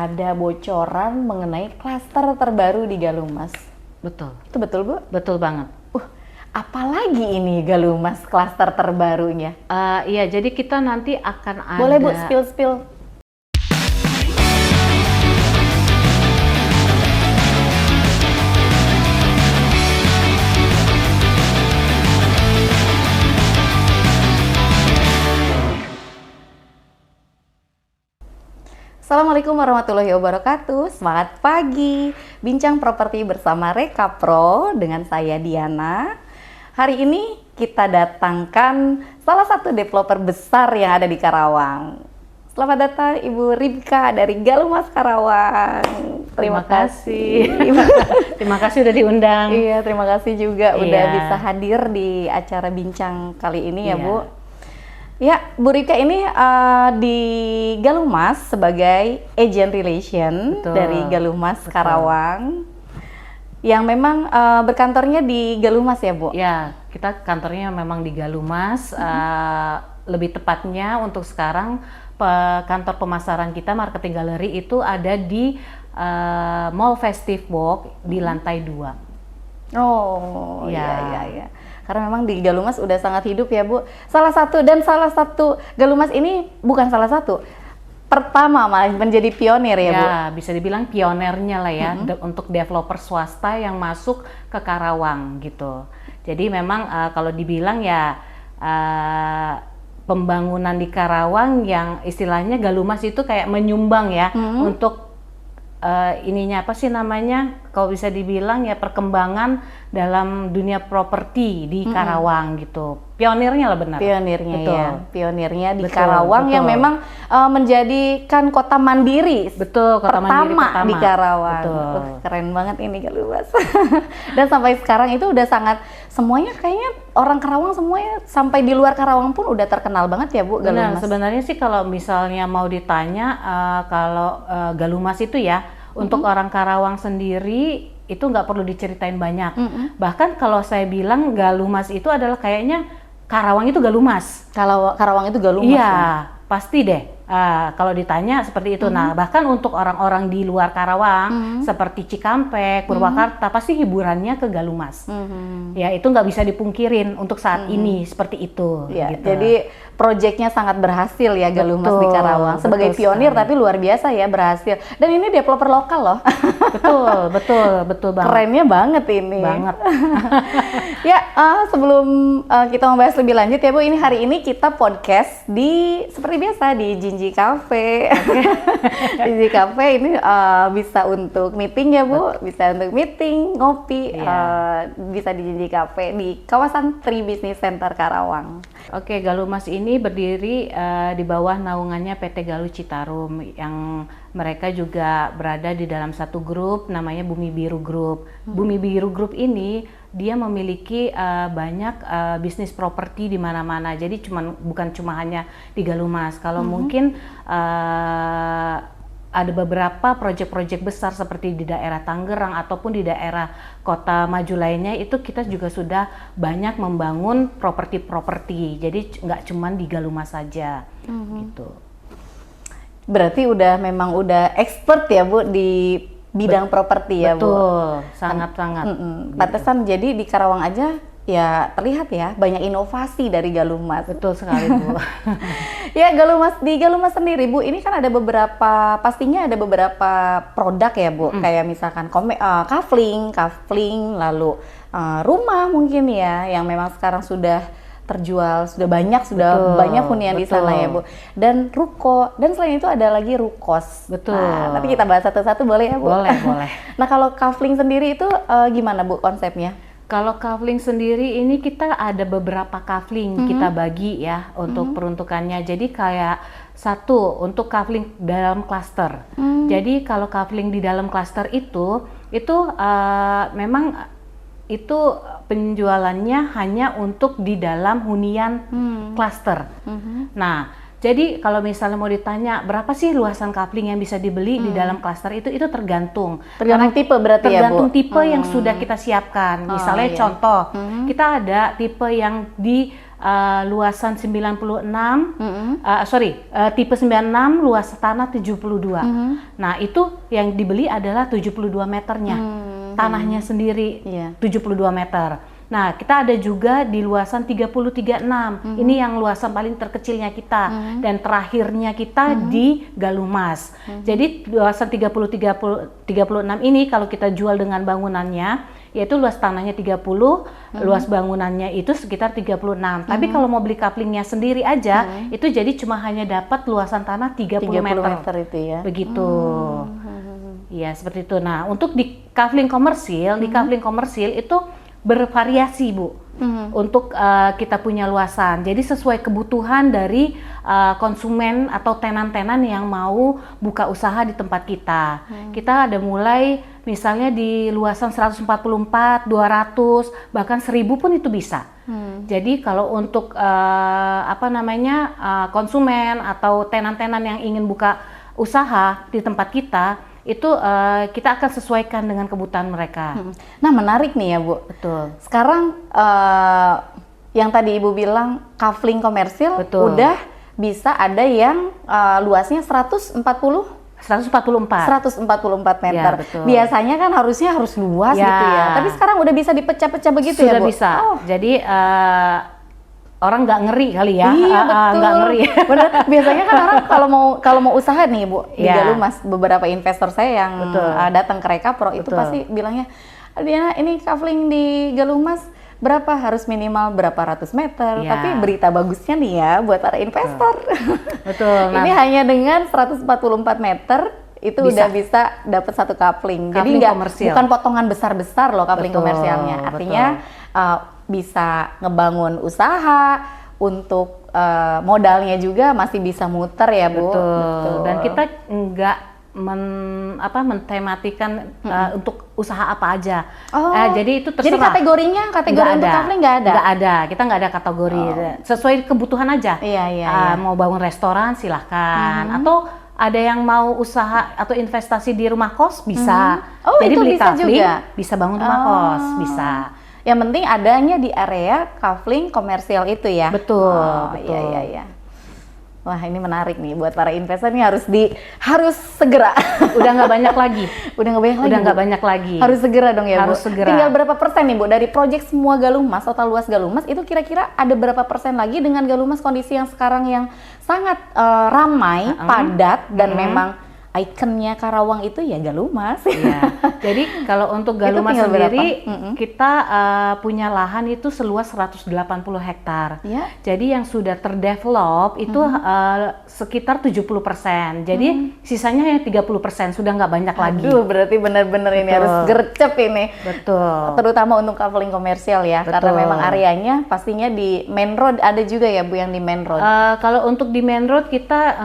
ada bocoran mengenai klaster terbaru di Galumas. Betul. Itu betul, Bu? Betul banget. Apalagi ini Galumas klaster terbarunya? Iya, jadi kita nanti akan ada... Boleh Bu, spill. Assalamualaikum warahmatullahi wabarakatuh. Semangat pagi. Bincang properti bersama Reka Pro dengan saya Diana. Hari ini kita datangkan salah satu developer besar yang ada di Karawang. Selamat datang Ibu Ribka dari Galumas Karawang. Terima kasih. Terima kasih udah diundang. Iya, terima kasih juga udah bisa hadir di acara bincang kali ini ya Bu. Ya, Bu Rika ini di Galumas sebagai agent relation dari Galumas Karawang yang memang berkantornya di Galumas ya Bu? Ya, kita kantornya memang di Galumas. Lebih tepatnya untuk sekarang kantor pemasaran kita marketing gallery itu ada di Mall Festive Walk di lantai 2. Oh, iya. Karena memang di Galumas udah sangat hidup ya Bu. Salah satu Galumas ini bukan salah satu, pertama malah menjadi pionir ya Bu. Ya, bisa dibilang pionernya lah ya untuk developer swasta yang masuk ke Karawang gitu. Jadi memang kalau dibilang ya pembangunan di Karawang yang istilahnya Galumas itu kayak menyumbang ya untuk ininya apa sih namanya, kalau bisa dibilang ya perkembangan dalam dunia properti di Karawang gitu. Pionirnya lah benar. Pionirnya betul. Ya, pionirnya di Karawang yang memang menjadikan kota mandiri. Betul, kota mandiri pertama di Karawang. Betul. Keren banget ini Galumas. Dan sampai sekarang itu udah sangat semuanya kayaknya orang Karawang semuanya sampai di luar Karawang pun udah terkenal banget ya Bu Galumas. Benar, sebenarnya sih kalau misalnya mau ditanya kalau Galumas itu ya untuk orang Karawang sendiri itu nggak perlu diceritain banyak. Bahkan kalau saya bilang Galumas itu adalah kayaknya Karawang itu Galumas. Kalau Karawang itu Galumas. Iya, pasti deh. Kalau ditanya seperti itu. Nah, bahkan untuk orang-orang di luar Karawang seperti Cikampek, Purwakarta pasti hiburannya ke Galumas. Ya, itu nggak bisa dipungkirin untuk saat ini seperti itu. Ya, gitu. jadi proyeknya sangat berhasil ya Galumas di Karawang. Sebagai pionir tapi luar biasa ya berhasil. Dan ini developer lokal loh. betul banget. Kerennya banget ini. Banget. Ya, sebelum kita membahas lebih lanjut ya Bu, ini hari ini kita podcast di seperti biasa di Jinji Cafe. Jinji Cafe ini bisa untuk meeting ya Bu, bisa untuk meeting, ngopi, bisa di Jinji Cafe di kawasan Tri Business Center Karawang. Oke, Galumas ini berdiri di bawah naungannya PT Galuh Citarum yang mereka juga berada di dalam satu grup namanya Bumi Biru Group. Bumi Biru Group ini dia memiliki banyak bisnis properti di mana-mana. Jadi bukan cuma hanya di Galumas. Kalau mungkin ada beberapa proyek-proyek besar seperti di daerah Tangerang ataupun di daerah kota maju lainnya itu kita juga sudah banyak membangun properti-properti. Jadi nggak cuma di Galumas saja gitu. Berarti memang udah expert ya Bu di bidang properti ya Bu. Betul, sangat-sangat. Pantesan jadi di Karawang aja ya terlihat ya banyak inovasi dari Galumas. Betul sekali Bu. Ya di Galumas sendiri Bu, ini kan pastinya ada beberapa produk ya Bu, kayak misalkan kafling, lalu rumah mungkin ya yang memang sekarang sudah terjual, sudah banyak hunian di sana ya Bu. Dan ruko, dan selain itu ada lagi rukos. Betul. Nah, tapi kita bahas satu-satu boleh ya Bu? Boleh. Nah, kalau kafling sendiri itu gimana Bu konsepnya? Kalau kafling sendiri ini kita ada beberapa kafling kita bagi ya untuk peruntukannya. Jadi kayak satu untuk kafling dalam klaster. Jadi kalau kafling di dalam klaster itu memang itu penjualannya hanya untuk di dalam hunian klaster. Nah, jadi kalau misalnya mau ditanya berapa sih luasan kafling yang bisa dibeli di dalam klaster itu tergantung. Tergantung tipe berarti ya Bu? Tergantung tipe yang sudah kita siapkan. Misalnya contoh, kita ada tipe yang di luasan 96, tipe 96 luas tanah 72. Nah itu yang dibeli adalah 72 meternya, tanahnya sendiri 72 meter. Nah kita ada juga di luasan 30-36, ini yang luasan paling terkecilnya kita, dan terakhirnya kita di Galumas. Jadi luasan 36 ini kalau kita jual dengan bangunannya, yaitu luas tanahnya 30, luas bangunannya itu sekitar 36. Tapi kalau mau beli kaplingnya sendiri aja, itu jadi cuma hanya dapat luasan tanah 30 meter itu ya. Begitu. Iya, seperti itu. Nah, untuk di kafling komersil, itu bervariasi, Bu. Untuk kita punya luasan. Jadi sesuai kebutuhan dari konsumen atau tenan-tenan yang mau buka usaha di tempat kita. Kita ada mulai misalnya di luasan 144, 200, bahkan 1000 pun itu bisa. Jadi kalau untuk konsumen atau tenan-tenan yang ingin buka usaha di tempat kita, itu kita akan sesuaikan dengan kebutuhan mereka. Nah menarik nih ya Bu. Betul. Sekarang yang tadi Ibu bilang kafling komersil, betul, udah bisa ada yang luasnya 144 meter. Ya, betul. Biasanya kan harusnya harus luas gitu ya. Tapi sekarang udah bisa dipecah-pecah begitu sudah ya Bu? Sudah bisa. Jadi orang nggak ngeri kali ya. Iya betul. Nggak ngeri. Bener. Biasanya kan orang kalau mau usaha nih Bu, di Galumas, beberapa investor saya yang datang ke Rekapro itu pasti bilangnya, Diana ini kafling di Galumas berapa, harus minimal berapa ratus meter. Tapi berita bagusnya nih ya buat para investor. Betul. Ini hanya dengan 144 meter itu udah bisa dapat satu kafling. Jadi bukan potongan besar-besar loh kafling komersialnya. Artinya bisa ngebangun usaha, untuk modalnya juga masih bisa muter ya Bu. Betul. Dan kita nggak mentematikan untuk usaha apa aja. Jadi itu terserah. Jadi kategorinya untuk kafling nggak ada? Nggak ada. Kita nggak ada kategori. Sesuai kebutuhan aja. Iya. Mau bangun restoran silahkan. Atau ada yang mau usaha atau investasi di rumah kos bisa. Jadi beli kafling bisa bangun rumah kos bisa. Yang penting adanya di area kafling komersial itu ya. Betul. Iya. Wah ini menarik nih buat para investor, ini harus segera. Udah nggak banyak lagi. Udah nggak banyak lagi. Harus segera dong ya Bu. Harus segera. Tinggal berapa persen nih Bu dari proyek semua Galumas, total luas Galumas itu kira-kira ada berapa persen lagi dengan Galumas kondisi yang sekarang yang sangat ramai, padat dan memang ikonnya Karawang itu ya Galumas. Ya. Jadi kalau untuk Galumas sendiri kita punya lahan itu seluas 180 hektar. Jadi yang sudah terdevelop itu sekitar 70%. Jadi sisanya yang 30%, sudah nggak banyak lagi. Aduh, berarti benar-benar ini harus gercep ini. Betul. Terutama untuk kafling komersial ya. Betul. Karena memang areanya pastinya di main road, ada juga ya Bu yang di main road. Kalau untuk di main road kita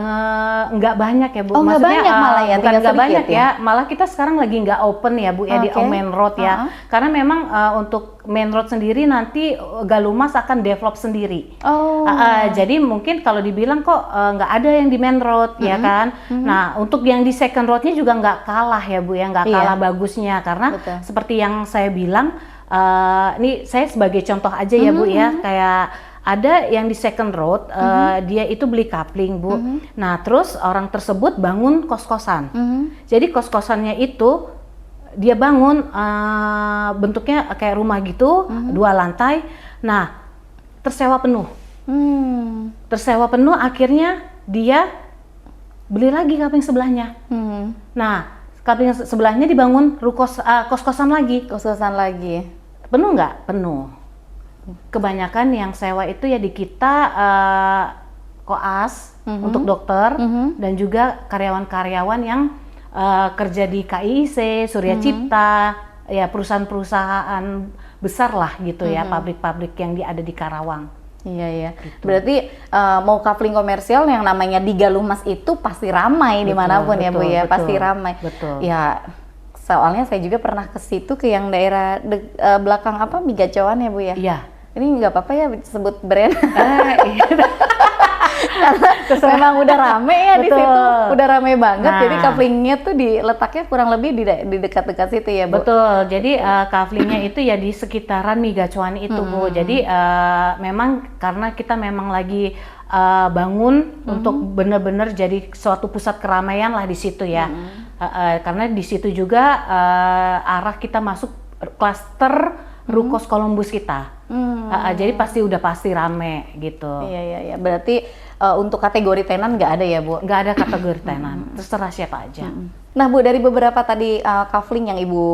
nggak banyak ya Bu. Oh, nggak banyak malah ya, bukan nggak banyak ya. Malah kita sekarang lagi nggak open ya Bu ya di main road ya. Karena memang untuk main road sendiri nanti Galumas akan develop sendiri. Jadi mungkin kalau dibilang kok nggak ada yang di main road ya kan. Nah untuk yang di second roadnya juga nggak kalah ya Bu ya, nggak kalah bagusnya karena seperti yang saya bilang, ini saya sebagai contoh aja ya Bu ya, kayak ada yang di second road, dia itu beli kafling Bu. Nah terus orang tersebut bangun kos-kosan. Jadi kos-kosannya itu dia bangun bentuknya kayak rumah gitu, 2 lantai. Nah tersewa penuh. Tersewa penuh, akhirnya dia beli lagi kafling sebelahnya. Nah kafling sebelahnya dibangun kos-kosan lagi. Kos-kosan lagi. Penuh nggak? Penuh. Kebanyakan yang sewa itu ya di kita koas untuk dokter dan juga karyawan-karyawan yang kerja di KIIC, Surya Cipta, ya perusahaan-perusahaan besar lah gitu ya, pabrik-pabrik yang ada di Karawang. Iya. Gitu. Berarti mau kafling komersial yang namanya di Galumas itu pasti ramai dimanapun ya Bu ya, pasti ramai. Betul. Ya. Soalnya saya juga pernah ke situ, ke yang daerah belakang Migacoan ya Bu ya. Iya. Ini nggak apa-apa ya sebut brand. Karena memang udah rame ya di Betul. situ, udah rame banget. Nah. Jadi couplingnya tuh diletaknya kurang lebih di dekat-dekat situ ya, Bu. Betul, jadi kaflingnya itu ya di sekitaran Migacuan itu, Bu. Jadi memang karena kita memang lagi bangun untuk benar-benar jadi suatu pusat keramaian lah di situ ya. Karena di situ juga arah kita masuk klaster Rukos Columbus kita. Jadi pasti rame gitu. Iya. Berarti untuk kategori tenan nggak ada ya, Bu? Nggak ada kategori tenan, terserah siapa aja. Nah, Bu, dari beberapa tadi kafling yang Ibu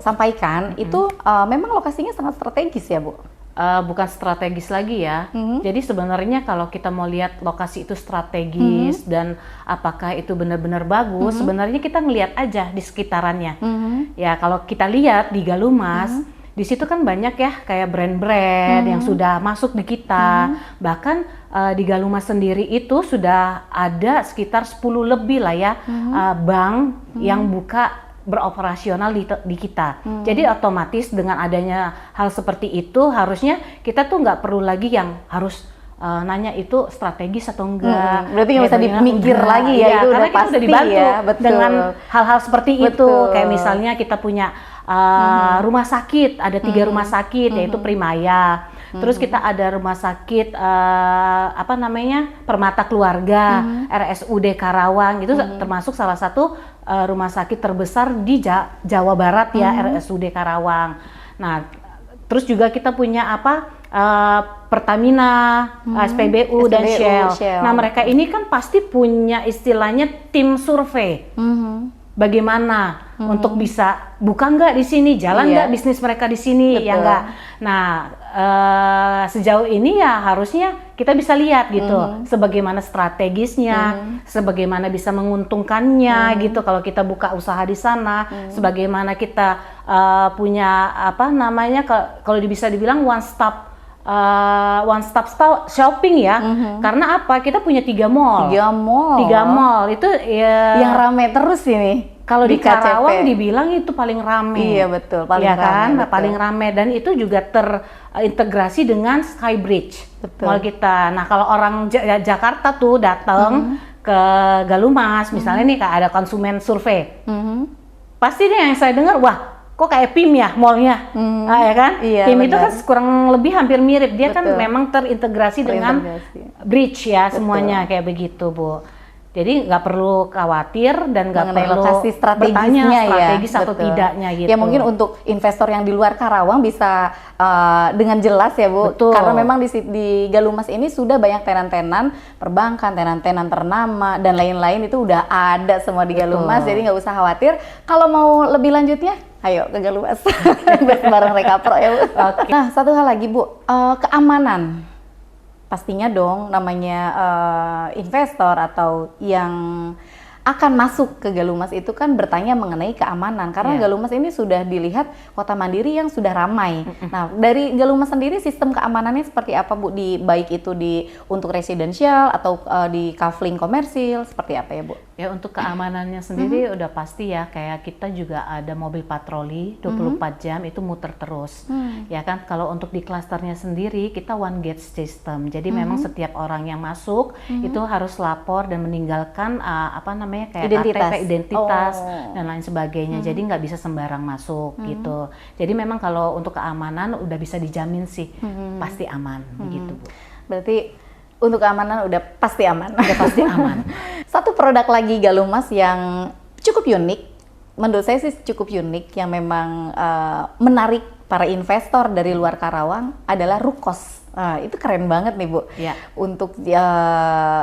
sampaikan, itu memang lokasinya sangat strategis ya, Bu? Bukan strategis lagi ya. Jadi sebenarnya kalau kita mau lihat lokasi itu strategis dan apakah itu benar-benar bagus, sebenarnya kita ngelihat aja di sekitarannya. Ya kalau kita lihat di Galumas, di situ kan banyak ya kayak brand-brand yang sudah masuk di kita. Bahkan di Galumas sendiri itu sudah ada sekitar 10 lebih lah ya bank yang buka beroperasional di kita. Jadi otomatis dengan adanya hal seperti itu harusnya kita tuh nggak perlu lagi yang harus nanya itu strategis atau enggak. Berarti nggak usah dipikir lagi ya, itu karena udah kita pasti udah dibantu ya, betul. dengan hal-hal seperti itu. Betul. Kayak misalnya kita punya rumah sakit, ada 3 rumah sakit yaitu Primaya. Terus kita ada rumah sakit Permata Keluarga, RSUD Karawang, itu termasuk salah satu rumah sakit terbesar di Jawa Barat ya, RSUD Karawang. Nah, terus juga kita punya Pertamina, SPBU dan Shell. Nah, mereka ini kan pasti punya istilahnya tim survei. Bagaimana untuk bisa buka nggak di sini, jalan nggak bisnis mereka di sini, ya nggak. Nah, sejauh ini ya harusnya kita bisa lihat gitu, sebagaimana strategisnya, sebagaimana bisa menguntungkannya gitu kalau kita buka usaha di sana, sebagaimana kita punya kalau bisa dibilang one stop shopping ya. Karena apa? Kita punya 3 mall. 3 mall itu ya yang rame terus ini. Kalau di Karawang KCP. dibilang itu paling rame. Iya betul, paling ya rame. Kan? Betul. Paling rame dan itu juga terintegrasi dengan Skybridge. Betul. Mall kita. Nah, kalau orang Jakarta tuh datang ke Galumas, misalnya nih ada konsumen survei. Pasti nih yang saya dengar, wah kok kayak PIM ya mallnya, ya kan? Iya, PIM itu benar. kan kurang lebih hampir mirip, dia kan Betul. memang terintegrasi dengan bridge ya, semuanya kayak begitu, Bu. Jadi nggak perlu khawatir dan nggak mengenai perlu lokasi strategisnya bertanya ya, strategis atau betul. tidaknya gitu. Ya mungkin untuk investor yang di luar Karawang bisa dengan jelas ya, Bu. Betul. Karena memang di Galumas ini sudah banyak tenan-tenan perbankan, tenan-tenan ternama dan lain-lain itu udah ada semua di Galumas. Jadi nggak usah khawatir. Kalau mau lebih lanjutnya, ayo ke Galumas bareng Rekapro ya, Bu. Oke. Nah, satu hal lagi, Bu, keamanan. Pastinya dong namanya investor atau yang akan masuk ke Galumas itu kan bertanya mengenai keamanan karena Galumas ini sudah dilihat kota mandiri yang sudah ramai. Nah, dari Galumas sendiri sistem keamanannya seperti apa, Bu? Baik itu untuk residensial atau di kafling komersil seperti apa ya, Bu? Ya untuk keamanannya sendiri udah pasti ya, kayak kita juga ada mobil patroli 24 jam itu muter terus. Ya kan, kalau untuk di klasternya sendiri kita one gate system. Jadi memang setiap orang yang masuk itu harus lapor dan meninggalkan kayak identitas dan lain sebagainya. Jadi nggak bisa sembarang masuk gitu. Jadi memang kalau untuk keamanan udah bisa dijamin sih pasti aman begitu, Bu. Berarti untuk keamanan udah pasti aman. Udah pasti aman. Satu produk lagi Galumas yang cukup unik, menurut saya sih cukup unik yang memang menarik para investor dari luar Karawang adalah Rukos. Itu keren banget nih, Bu. Ya. Untuk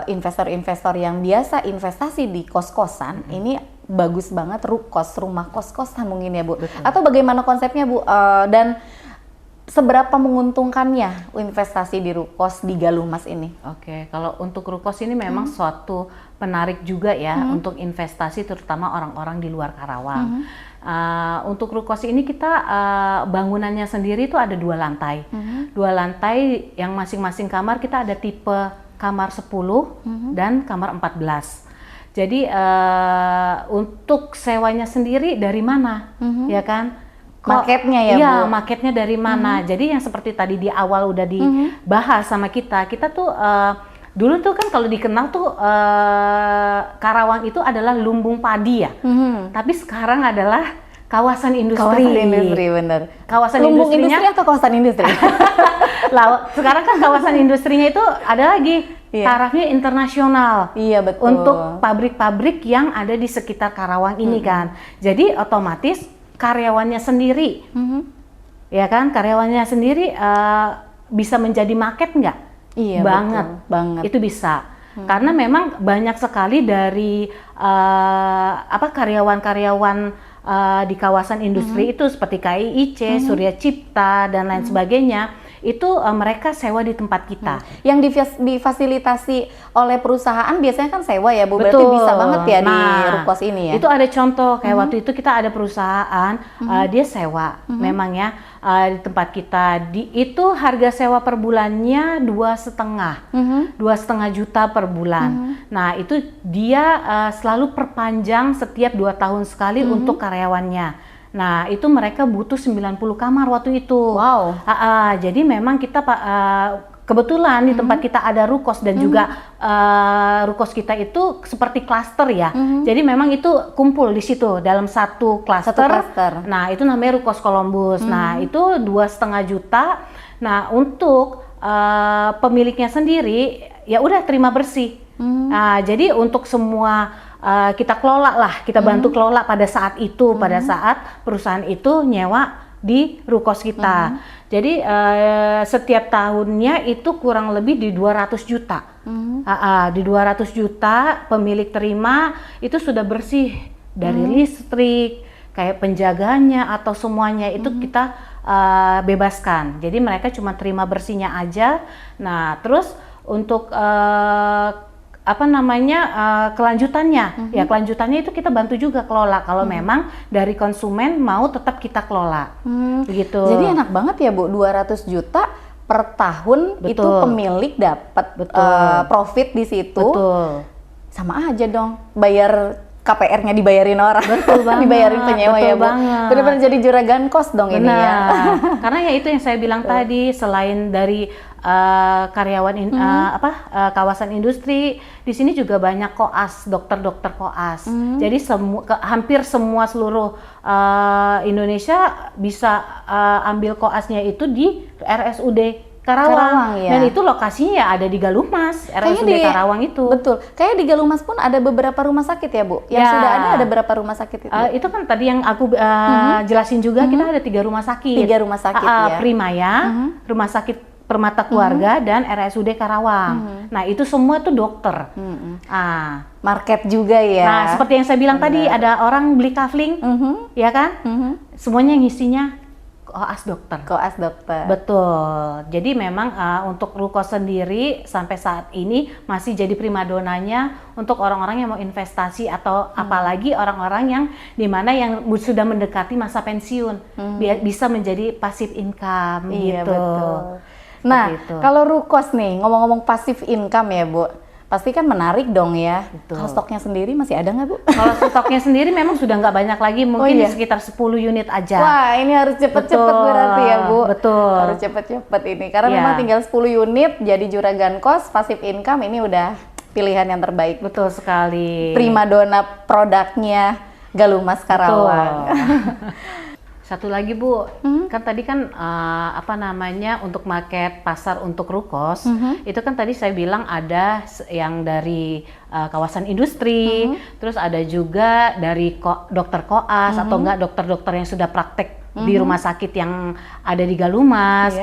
investor-investor yang biasa investasi di kos-kosan, ini bagus banget Rukos, rumah kos-kosan mungkin ya, Bu. Betul. Atau bagaimana konsepnya, Bu? Dan seberapa menguntungkannya investasi di Rukos di Galumas ini? Oke, kalau untuk Rukos ini memang suatu penarik juga ya untuk investasi terutama orang-orang di luar Karawang. Untuk Rukos ini kita bangunannya sendiri itu ada 2 lantai. 2 lantai yang masing-masing kamar kita ada tipe kamar 10 dan kamar 14. Jadi untuk sewanya sendiri dari mana? Ya kan? Marketnya ya, iya, Bu? marketnya dari mana? Jadi yang seperti tadi di awal udah dibahas sama kita tuh Dulu tuh kan kalau dikenal tuh Karawang itu adalah lumbung padi ya. Tapi sekarang adalah kawasan industri. Kawasan industri, bener. Kawasan lumbung industrinya industri atau kawasan industri? sekarang kan kawasan industrinya itu ada lagi tarafnya internasional. Iya, betul. Untuk pabrik-pabrik yang ada di sekitar Karawang ini kan. Jadi otomatis karyawannya sendiri, ya kan, karyawannya sendiri bisa menjadi market nggak? Iya, banget, betul, banget. Itu bisa. Karena memang banyak sekali dari karyawan-karyawan di kawasan industri itu seperti KIIC, Surya Cipta dan lain sebagainya. Itu mereka sewa di tempat kita. Yang difasilitasi oleh perusahaan biasanya kan sewa ya Bu, berarti Betul. bisa banget ya di Nah, Rukos ini ya? Itu ada contoh, kayak waktu itu kita ada perusahaan, dia sewa, memang ya, di tempat kita. Itu harga sewa per bulannya 2,5 juta per bulan. Nah itu dia selalu perpanjang setiap 2 tahun sekali untuk karyawannya. Nah, itu mereka butuh 90 kamar waktu itu. Wow. Jadi memang kita kebetulan di tempat kita ada Rukos dan juga Rukos kita itu seperti klaster ya. Jadi memang itu kumpul di situ dalam satu klaster. Nah, itu namanya Rukos Columbus. Nah, itu 2,5 juta. Nah, untuk pemiliknya sendiri ya udah terima bersih. Nah, jadi untuk semua kita kelola lah, kita bantu kelola pada saat itu, pada saat perusahaan itu nyewa di Rukos kita. Jadi setiap tahunnya itu kurang lebih di 200 juta. Di 200 juta pemilik terima itu sudah bersih dari listrik, kayak penjaganya atau semuanya itu kita bebaskan. Jadi mereka cuma terima bersihnya aja. Nah, terus untuk kelanjutannya, ya kelanjutannya itu kita bantu juga kelola kalau memang dari konsumen mau tetap kita kelola, begitu. Jadi enak banget ya Bu, 200 juta per tahun. Betul. Itu pemilik dapat profit di situ. Betul. Sama aja dong, bayar KPR-nya dibayarin orang. Betul banget. Dibayarin penyewa ya Bu. Benar-benar jadi juragan kos dong. Benar. Ini ya. Karena ya itu yang saya bilang tadi, selain dari karyawan kawasan industri, di sini juga banyak koas, dokter-dokter koas. Jadi hampir semua seluruh Indonesia bisa ambil koasnya itu di RSUD Karawang ya? Dan itu lokasinya ada di Galumas, RSUD Karawang itu. Betul. Kayak di Galumas pun ada beberapa rumah sakit ya Bu? Yang sudah ada berapa rumah sakit itu? Itu kan tadi yang aku jelasin juga, kita ada 3 rumah sakit. 3 rumah sakit ya? Primaya, Rumah Sakit Permata Keluarga, dan RSUD Karawang. Nah itu semua tuh dokter. Market juga ya? Nah seperti yang saya bilang tadi, ada orang beli kafling, ya kan? Semuanya ngisinya koas dokter. Koas dokter. Betul. Jadi memang untuk Rukos sendiri sampai saat ini masih jadi primadonanya untuk orang-orang yang mau investasi atau apalagi orang-orang yang dimana yang sudah mendekati masa pensiun, bisa menjadi passive income. Iya, gitu. Betul. Nah, kalau Rukos nih, ngomong-ngomong passive income ya Bu, pasti kan menarik dong ya. Kalau stoknya sendiri masih ada nggak Bu? Kalau stoknya sendiri memang sudah nggak banyak lagi, mungkin sekitar 10 unit aja. Wah, ini harus cepet-cepet berarti ya Bu? Betul. Harus cepet-cepet ini, karena memang tinggal 10 unit jadi juragan kos, passive income ini udah pilihan yang terbaik. Betul sekali. Primadona produknya Galumas Karawang. Satu lagi Bu, kan tadi kan untuk market pasar untuk Rukos, itu kan tadi saya bilang ada yang dari kawasan industri, terus ada juga dari dokter koas atau enggak dokter-dokter yang sudah praktek di rumah sakit yang ada di Galumas.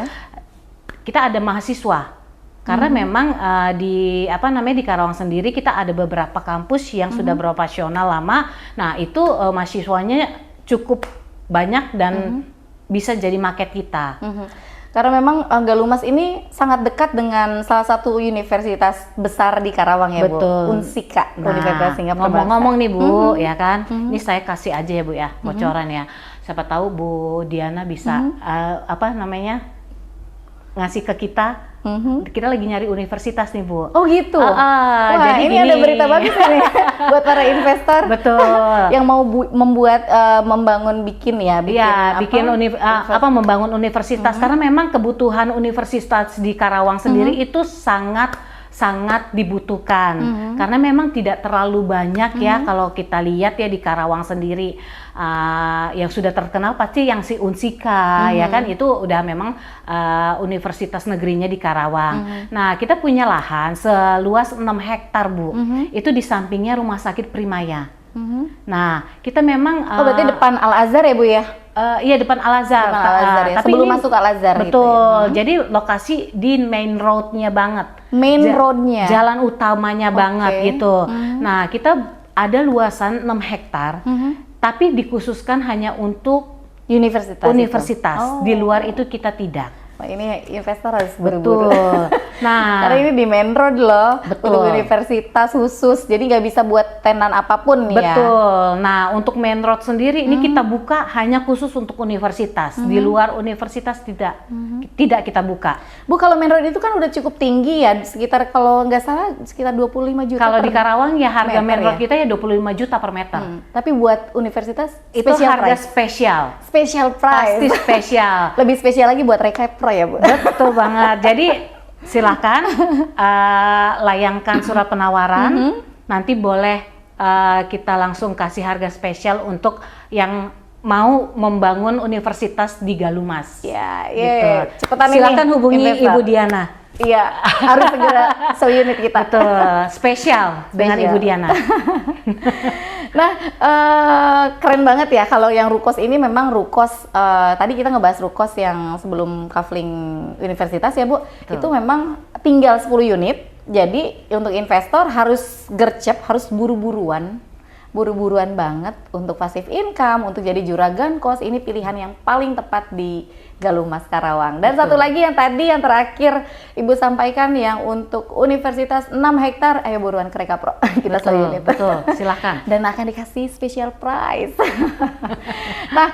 Kita ada mahasiswa. Karena memang di Karawang sendiri kita ada beberapa kampus yang sudah beroperasional lama. Nah, itu mahasiswanya cukup banyak dan bisa jadi market kita. Karena memang Galumas ini sangat dekat dengan salah satu universitas besar di Karawang ya Bu. Unsika, Universitas Singapura. Ngomong-ngomong nih Bu, ya kan, ini saya kasih aja ya Bu ya, bocoran ya. Siapa tahu Bu Diana bisa ngasih ke kita. Kita lagi nyari universitas nih Bu. Oh gitu. Wah, jadi ini ada berita bagus nih buat para investor. Betul. Yang mau membangun membangun universitas, karena memang kebutuhan universitas di Karawang sendiri itu sangat sangat dibutuhkan karena memang tidak terlalu banyak ya kalau kita lihat ya di Karawang sendiri yang sudah terkenal pasti yang si Unsika ya kan, itu udah memang universitas negerinya di Karawang. Nah, kita punya lahan seluas 6 hektar Bu, itu di sampingnya Rumah Sakit Primaya. Nah, kita memang berarti depan Al Azhar ya Bu ya? Iya, depan Al Azhar. Depan Al Azhar ya. Tapi sebelum ini, masuk Al Azhar betul. gitu ya. Jadi lokasi di main roadnya banget. Main roadnya. Jalan utamanya banget gitu. Nah, kita ada luasan 6 hektar, tapi dikhususkan hanya untuk universitas. Di luar itu kita tidak. Wah, ini investor harus buru-buru. Nah, karena ini di main road loh, betul. untuk universitas khusus, jadi nggak bisa buat tenan apapun ya. Betul. Nah, untuk main road sendiri ini kita buka hanya khusus untuk universitas. Di luar universitas tidak kita buka. Bu, kalau main road itu kan udah cukup tinggi ya, sekitar kalau nggak salah sekitar 25 juta. Kalau di Karawang ya harga main road ya? kita ya 25 juta per meter. Tapi buat universitas Itu special harga price. spesial. Price. Pasti spesial. Lebih spesial lagi buat Recap Pro ya Bu. Betul banget. Jadi silakan layangkan surat penawaran. Nanti boleh kita langsung kasih harga spesial untuk yang mau membangun universitas di Galumas. Ya, Gitu. cepetan Silakan ini, hubungi investor. Ibu Diana. Iya, harus segera unit kita. Betul, spesial dengan Ibu Diana. Nah, keren banget ya kalau yang Rukos ini memang Rukos, tadi kita ngebahas Rukos yang sebelum kafling universitas ya Bu, Betul. itu memang tinggal 10 unit, jadi untuk investor harus gercep, harus buru-buruan banget untuk passive income, untuk jadi juragan kos, ini pilihan yang paling tepat di Galumas Karawang. Dan satu lagi yang tadi yang terakhir Ibu sampaikan yang untuk universitas 6 hektar, ayo buruan ke Recap Pro. Kita unit. Betul, silakan. Dan akan dikasih special price. Nah,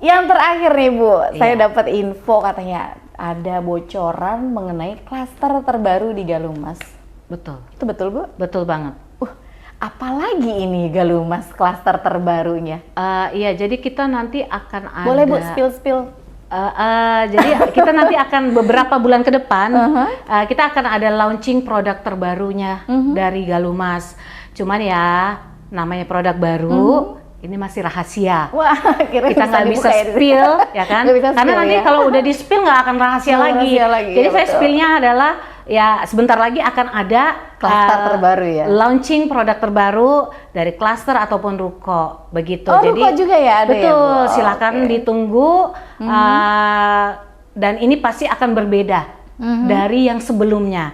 yang terakhir nih Bu, saya dapat info katanya ada bocoran mengenai klaster terbaru di Galumas. Betul. Itu betul Bu? Betul banget. Apalagi ini Galumas klaster terbarunya? Iya, jadi kita nanti akan ada. Boleh Bu spill. Jadi kita nanti akan beberapa bulan ke depan kita akan ada launching produk terbarunya dari Galumas. Cuman ya namanya produk baru. Ini masih rahasia. Wah, kita nggak bisa spill, ya kan? Karena nanti kalau udah di spill nggak akan rahasia lagi. Jadi ya, saya spillnya adalah ya sebentar lagi akan ada klaster terbaru ya. Launching produk terbaru dari klaster ataupun ruko begitu. Oh, jadi ruko juga ya ada betul. Ya, Bu? Silakan ditunggu dan ini pasti akan berbeda dari yang sebelumnya.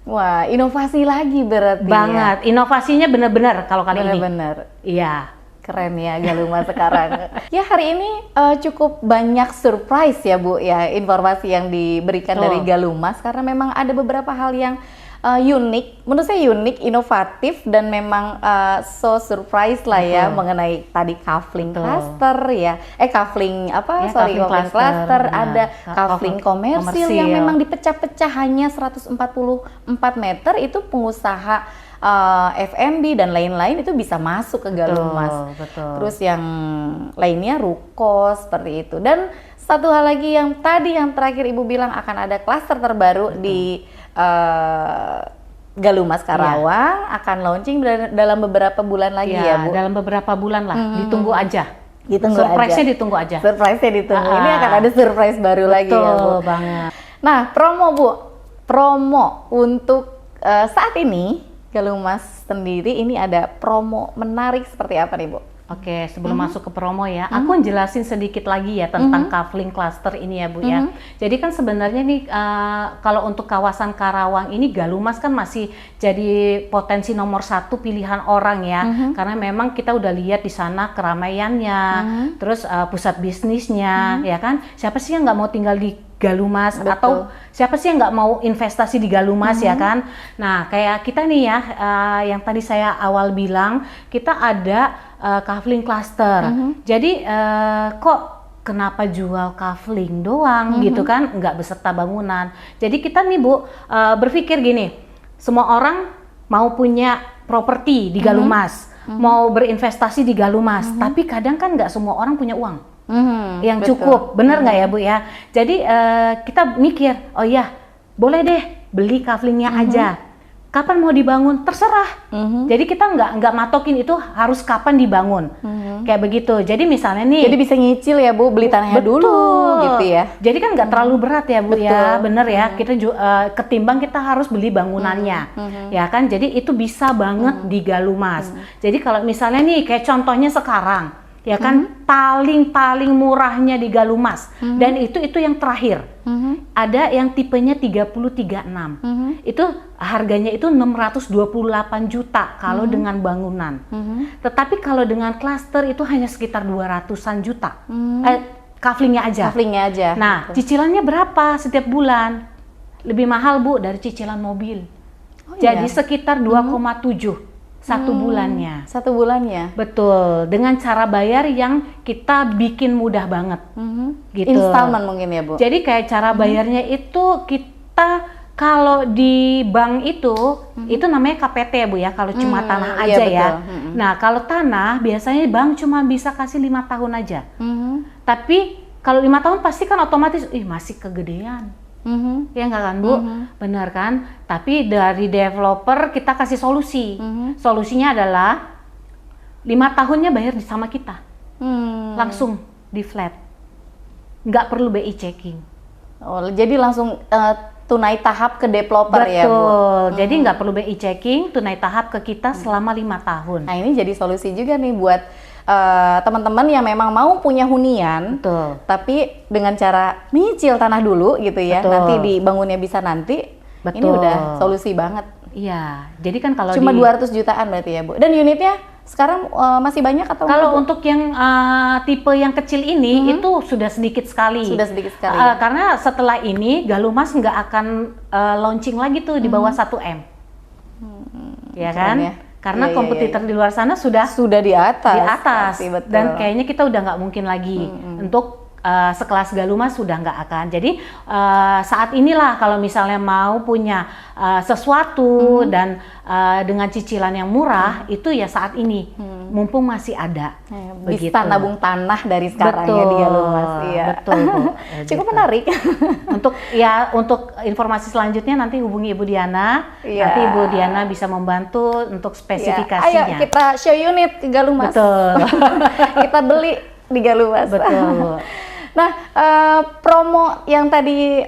Wah, inovasi lagi berarti. Banget. Inovasinya benar-benar kalau kali ini. Benar-benar. Iya. Keren ya Galumas sekarang. Ya hari ini cukup banyak surprise ya Bu ya, informasi yang diberikan dari Galumas karena memang ada beberapa hal yang unik, menurut saya unik, inovatif dan memang so surprise lah ya mengenai tadi kafling cluster ya, kafling apa? Ya, sorry, kafling cluster, nah, ada kafling komersil yang memang dipecah-pecah hanya 144 meter, itu pengusaha F&B dan lain-lain itu bisa masuk ke Galumas. Betul. Terus yang lainnya ruko seperti itu. Dan satu hal lagi yang tadi yang terakhir Ibu bilang akan ada klaster terbaru di Galumas Karawang, akan launching dalam beberapa bulan lagi ya Bu. Dalam beberapa bulan lah, ditunggu aja. Surprise-nya ditunggu aja. Surprise-nya ditunggu. Ini akan ada surprise baru lagi ya Bu. Betul banget. Nah, promo Bu. Promo untuk saat ini Galumas sendiri ini ada promo menarik seperti apa nih Bu? Oke, sebelum masuk ke promo ya, aku jelasin sedikit lagi ya tentang kafling cluster ini ya Bu ya. Jadi kan sebenarnya nih kalau untuk kawasan Karawang ini Galumas kan masih jadi potensi nomor 1 pilihan orang ya, karena memang kita udah lihat di sana keramaiannya, terus pusat bisnisnya, ya kan. Siapa sih yang nggak mau tinggal di Galumas? Betul. Atau siapa sih yang nggak mau investasi di Galumas ya kan? Nah kayak kita nih ya, yang tadi saya awal bilang kita ada kafling cluster. Jadi kok kenapa jual kafling doang gitu kan? Nggak beserta bangunan. Jadi kita nih Bu berpikir gini, semua orang mau punya properti di Galumas, mau berinvestasi di Galumas, tapi kadang kan nggak semua orang punya uang. Yang cukup, bener nggak ya Bu ya? Jadi kita mikir, oh ya boleh deh beli kaflingnya aja. Kapan mau dibangun terserah. Jadi kita nggak matokin itu harus kapan dibangun. Kayak begitu. Jadi misalnya nih. Jadi bisa nyicil ya Bu, beli tanahnya dulu gitu ya. Jadi kan nggak terlalu berat ya Bu ya, bener ya. Kita ketimbang kita harus beli bangunannya, ya kan. Jadi itu bisa banget di Galumas. Jadi kalau misalnya nih kayak contohnya sekarang, ya kan paling murahnya di Galumas dan itu yang terakhir. Ada yang tipenya 3036. Itu harganya itu 628 juta kalau dengan bangunan. Tetapi kalau dengan klaster itu hanya sekitar 200-an juta. Kaflingnya aja. Kaflingnya aja. Nah, cicilannya berapa setiap bulan? Lebih mahal Bu dari cicilan mobil. Jadi sekitar 2,7 satu bulannya. Satu bulannya. Betul, dengan cara bayar yang kita bikin mudah banget. Gitu. Installment mungkin ya Bu. Jadi kayak cara bayarnya itu kita kalau di bank itu namanya KPT ya Bu ya, kalau cuma tanah aja ya. Nah, kalau tanah biasanya bank cuma bisa kasih 5 tahun aja. Tapi kalau 5 tahun pasti kan otomatis masih kegedean. Ya nggak kan Bu? Benar kan? Tapi dari developer kita kasih solusi. Solusinya adalah 5 tahunnya bayar sama kita. Langsung di flat. Nggak perlu BI checking. Oh, jadi langsung tunai tahap ke developer ya Bu? Betul. Jadi nggak perlu BI checking, tunai tahap ke kita selama 5 tahun. Nah ini jadi solusi juga nih buat teman-teman yang memang mau punya hunian, tapi dengan cara menyicil tanah dulu gitu ya, nanti dibangunnya bisa nanti. Ini udah solusi banget. Iya, jadi kan kalau cuma 200 jutaan berarti ya Bu. Dan unitnya sekarang masih banyak atau kalau untuk yang tipe yang kecil ini itu sudah sedikit sekali. Sudah sedikit sekali. Karena setelah ini Galumas nggak akan launching lagi tuh di bawah 1M. Ya kan? Ya. Karena kompetitor di luar sana sudah di atas. Di atas. Betul. Dan kayaknya kita udah nggak mungkin lagi untuk sekelas Galumas sudah nggak akan. Jadi saat inilah kalau misalnya mau punya sesuatu dan dengan cicilan yang murah itu ya saat ini mumpung masih ada. Bisa nabung tanah dari sekarang ya di Galumas. Iya. Betul Bu. Cukup menarik. Untuk informasi selanjutnya nanti hubungi Ibu Diana. Nanti Ibu Diana bisa membantu untuk spesifikasinya. Ayo kita show unit ke Galumas. Betul. Kita beli di Galumas. Betul. Nah, promo yang tadi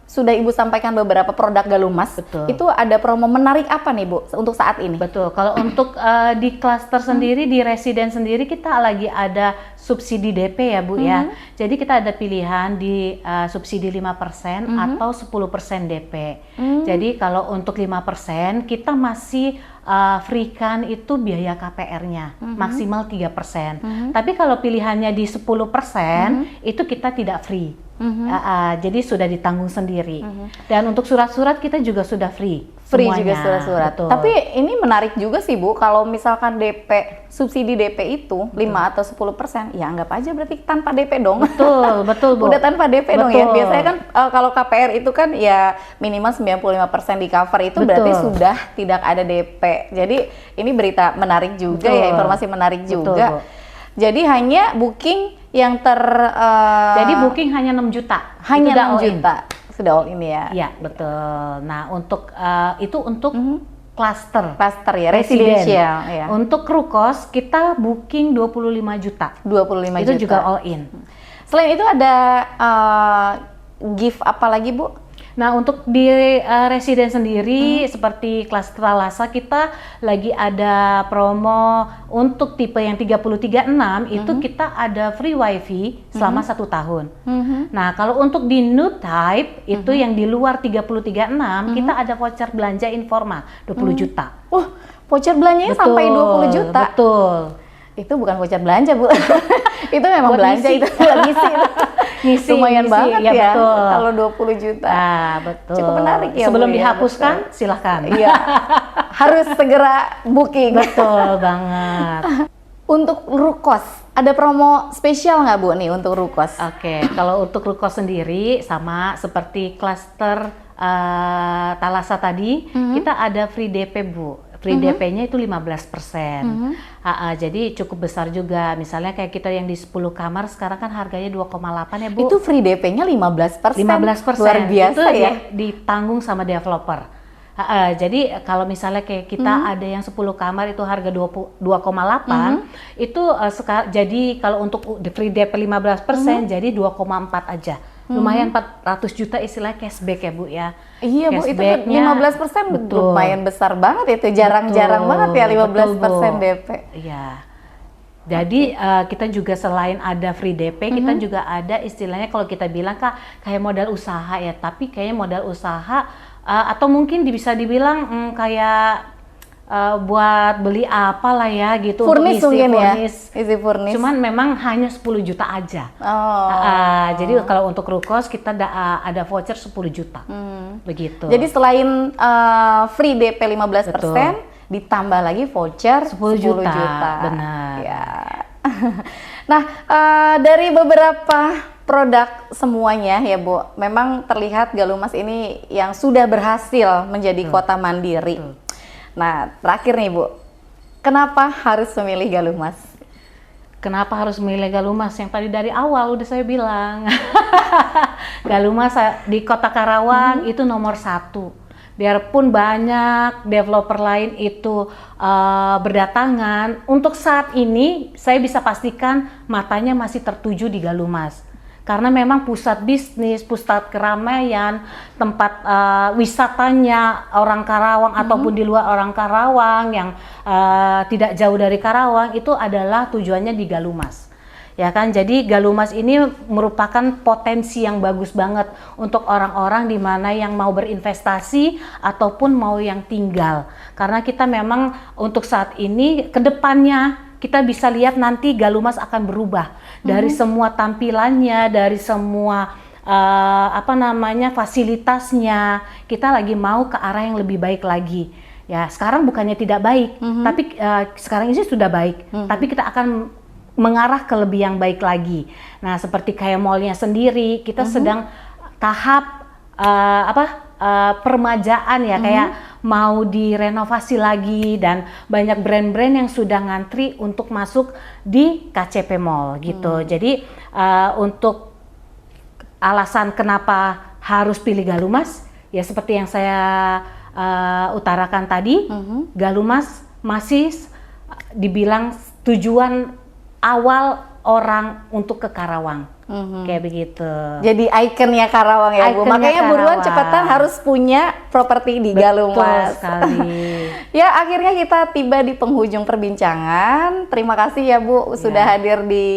sudah Ibu sampaikan beberapa produk Galumas, itu ada promo menarik apa nih Bu untuk saat ini? Betul, kalau untuk di klaster sendiri, di residen sendiri kita lagi ada subsidi DP ya Bu ya. Jadi kita ada pilihan di subsidi 5% atau 10% DP. Jadi kalau untuk 5% kita masih free-kan itu biaya KPR-nya maksimal 3%. Tapi kalau pilihannya di 10% itu kita tidak free. Jadi sudah ditanggung sendiri. Dan untuk surat-surat kita juga sudah free. Free semuanya. Juga surat-surat. Tapi ini menarik juga sih Bu, kalau misalkan DP, subsidi DP itu 5 atau 10%, ya anggap aja berarti tanpa DP dong. Betul Bu. Udah tanpa DP dong ya. Biasanya kan kalau KPR itu kan ya minimal 95% di cover itu berarti sudah tidak ada DP. Jadi ini berita menarik juga ya, informasi menarik juga. Jadi hanya booking yang jadi booking hanya 6 juta. Hanya 6 juta. Sudah all in ya. Iya, betul. Nah, untuk itu untuk klaster ya, residential ya. Untuk Rukos kita booking 25 juta. 25 itu juta. juga all in. Selain itu ada gift apa lagi Bu? Nah, untuk di residen sendiri seperti klaster Thalassa kita lagi ada promo untuk tipe yang 3036 itu kita ada free wifi selama 1 tahun. Nah, kalau untuk di new type itu yang di luar 3036 kita ada voucher belanja Informa 20 juta. Wah, voucher belanjanya sampai 20 juta. Betul. Itu bukan voucher belanja Bu. Itu memang buat belanja itu ngisi. Lumayan banget ya kalau 20 juta. Nah, betul. Cukup menarik ya. Sebelum Bu, dihapuskan silahkan. Iya. Harus segera booking. Betul banget. Untuk Rukos, ada promo spesial nggak Bu nih untuk Rukos? Oke, kalau untuk Rukos sendiri sama seperti klaster Thalassa tadi, kita ada free DP Bu. free DP-nya itu 15%. Jadi cukup besar juga. Misalnya kayak kita yang di 10 kamar sekarang kan harganya 2,8 ya Bu. Itu free DP-nya 15%. 15%. Luar biasa itu ya. Ditanggung sama developer. Jadi kalau misalnya kayak kita ada yang 10 kamar itu harga 2,8, itu jadi kalau untuk free DP 15% jadi 2,4 aja. Lumayan 400 juta istilah cashback ya Bu ya. Iya Bu, itu 15% lumayan besar banget itu, jarang-jarang banget ya 15% DP. Iya. Jadi kita juga selain ada free DP, kita juga ada istilahnya kalau kita bilang Kak, kayak modal usaha ya, tapi kayaknya modal usaha atau mungkin bisa dibilang kayak buat beli apalah ya gitu, furnis untuk isi mungkin furnis. Ya, isi furnis. Cuman memang hanya 10 juta aja. Jadi kalau untuk Rukos kita ada voucher 10 juta. Begitu. Jadi selain free DP 15%, betul, ditambah lagi voucher 10 juta. Benar. Ya. Nah, dari beberapa produk semuanya ya Bu, memang terlihat Galumas ini yang sudah berhasil menjadi kota mandiri. Nah, terakhir nih Bu, kenapa harus memilih Galumas? Kenapa harus memilih Galumas? Yang tadi dari awal udah saya bilang. Galumas di Kota Karawang itu nomor 1. Biarpun banyak developer lain itu berdatangan, untuk saat ini saya bisa pastikan matanya masih tertuju di Galumas. Karena memang pusat bisnis, pusat keramaian, tempat wisatanya orang Karawang ataupun di luar orang Karawang yang tidak jauh dari Karawang itu adalah tujuannya di Galumas. Ya kan, jadi Galumas ini merupakan potensi yang bagus banget untuk orang-orang di mana yang mau berinvestasi ataupun mau yang tinggal. Karena kita memang untuk saat ini ke depannya kita bisa lihat nanti Galumas akan berubah dari semua tampilannya, dari semua fasilitasnya. Kita lagi mau ke arah yang lebih baik lagi. Ya, sekarang bukannya tidak baik, tapi sekarang ini sudah baik. Tapi kita akan mengarah ke lebih yang baik lagi. Nah, seperti kayak mallnya sendiri, kita sedang tahap permajaan ya, kayak mau direnovasi lagi dan banyak brand-brand yang sudah ngantri untuk masuk di KCP Mall gitu. Jadi untuk alasan kenapa harus pilih Galumas ya seperti yang saya utarakan tadi, Galumas masih dibilang tujuan awal orang untuk ke Karawang. Kayak begitu. Jadi ikonnya Karawang ya Bu. Makanya buruan cepetan harus punya properti di Galumas. Betul sekali. Ya, akhirnya kita tiba di penghujung perbincangan. Terima kasih ya Bu sudah hadir di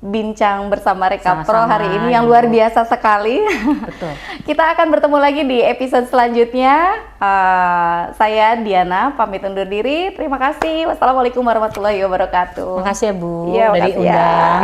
bincang bersama Rekapro hari ini yang luar biasa sekali. Betul. Kita akan bertemu lagi di episode selanjutnya. Saya Diana pamit undur diri. Terima kasih. Wassalamualaikum warahmatullahi wabarakatuh. Makasih ya Bu, ya, udah diundang.